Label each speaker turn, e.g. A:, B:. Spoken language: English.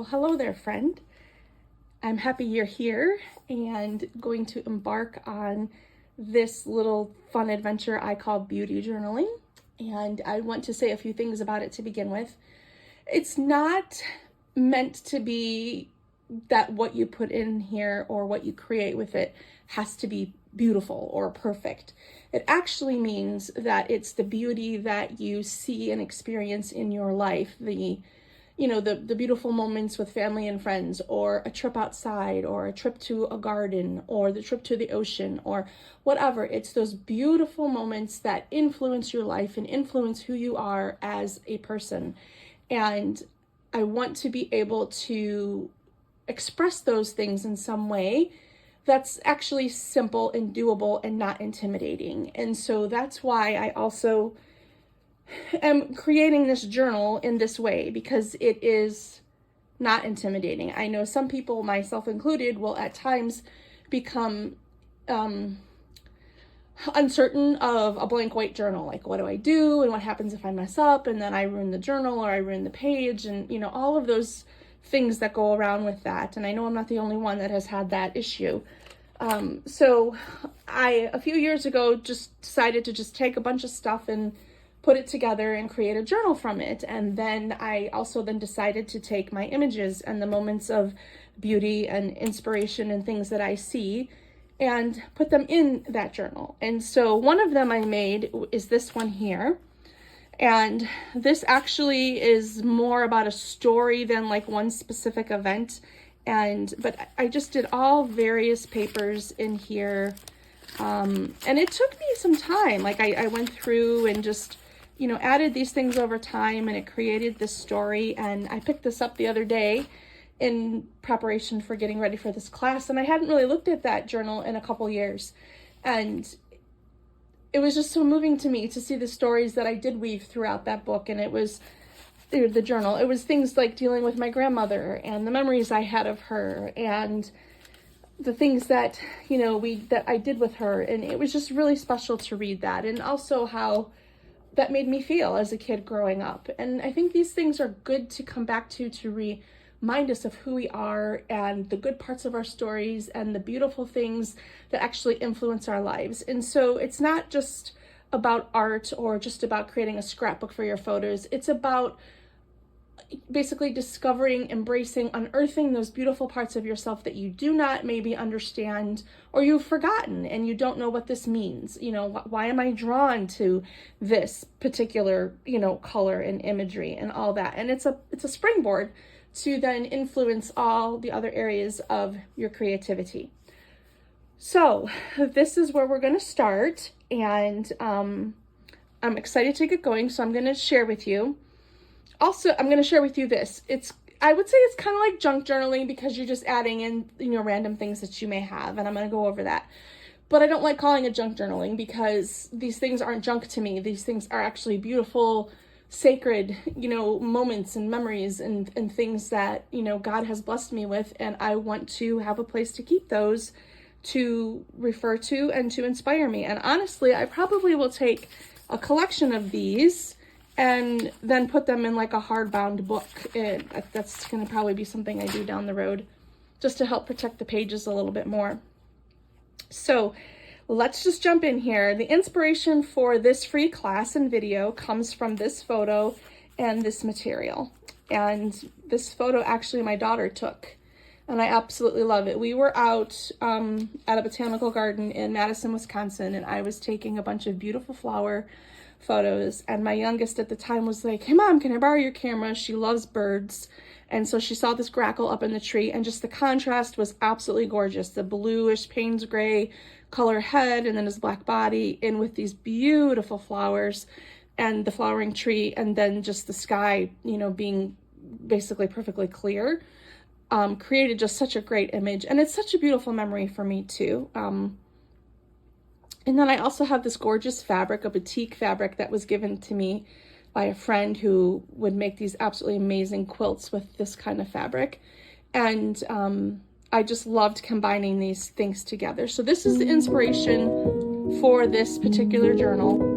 A: Well, hello there, friend. I'm happy you're here and going to embark on this little fun adventure I call beauty journaling. And I want to say a few things about it to begin with. It's not meant to be that what you put in here or what you create with it has to be beautiful or perfect. It actually means that it's the beauty that you see and experience in your life, the beautiful moments with family and friends, or a trip outside, or a trip to a garden, or the trip to the ocean, or whatever. It's those beautiful moments that influence your life and influence who you are as a person. And I want to be able to express those things in some way that's actually simple and doable and not intimidating. And so that's why I also am creating this journal in this way, because it is not intimidating. I know some people, myself included, will at times become uncertain of a blank white journal. Like, what do I do? And what happens if I mess up? And then I ruin the journal or I ruin the page, and all of those things that go around with that. And I know I'm not the only one that has had that issue. So I, a few years ago, just decided to just take a bunch of stuff and put it together and create a journal from it. And then I also then decided to take my images and the moments of beauty and inspiration and things that I see and put them in that journal. And so one of them I made is this one here. And this actually is more about a story than like one specific event. But I just did all various papers in here. And it took me some time. Like I went through and just added these things over time, and it created this story. And I picked this up the other day in preparation for getting ready for this class, and I hadn't really looked at that journal in a couple years. And it was just so moving to me to see the stories that I did weave throughout that book. And it was the journal. It was things like dealing with my grandmother and the memories I had of her and the things that, that I did with her. And it was just really special to read that. And also how that made me feel as a kid growing up. And I think these things are good to come back to remind us of who we are and the good parts of our stories and the beautiful things that actually influence our lives. And so it's not just about art or just about creating a scrapbook for your photos. It's about basically discovering, embracing, unearthing those beautiful parts of yourself that you do not maybe understand, or you've forgotten and you don't know what this means. Why am I drawn to this particular, color and imagery and all that? And it's a springboard to then influence all the other areas of your creativity. So this is where we're going to start, and I'm excited to get going. So I'm going to share with you. Also, I'm going to share with you this. I would say it's kind of like junk journaling, because you're just adding in, random things that you may have, and I'm going to go over that. But I don't like calling it junk journaling, because these things aren't junk to me. These things are actually beautiful, sacred, moments and memories and things that, God has blessed me with, and I want to have a place to keep those, to refer to and to inspire me. And honestly, I probably will take a collection of these and then put them in like a hardbound book. That's going to probably be something I do down the road, just to help protect the pages a little bit more. So let's just jump in here. The inspiration for this free class and video comes from this photo and this material. And this photo actually my daughter took, and I absolutely love it. We were out at a botanical garden in Madison, Wisconsin, and I was taking a bunch of beautiful flower photos, and my youngest at the time was like, "Hey mom, can I borrow your camera?" She loves birds. And so she saw this grackle up in the tree, and just the contrast was absolutely gorgeous. The bluish Payne's gray color head, and then his black body, in with these beautiful flowers and the flowering tree, and then just the sky, being basically perfectly clear, created just such a great image. And it's such a beautiful memory for me too. And then I also have this gorgeous fabric, a batik fabric that was given to me by a friend who would make these absolutely amazing quilts with this kind of fabric. And I just loved combining these things together. So this is the inspiration for this particular journal.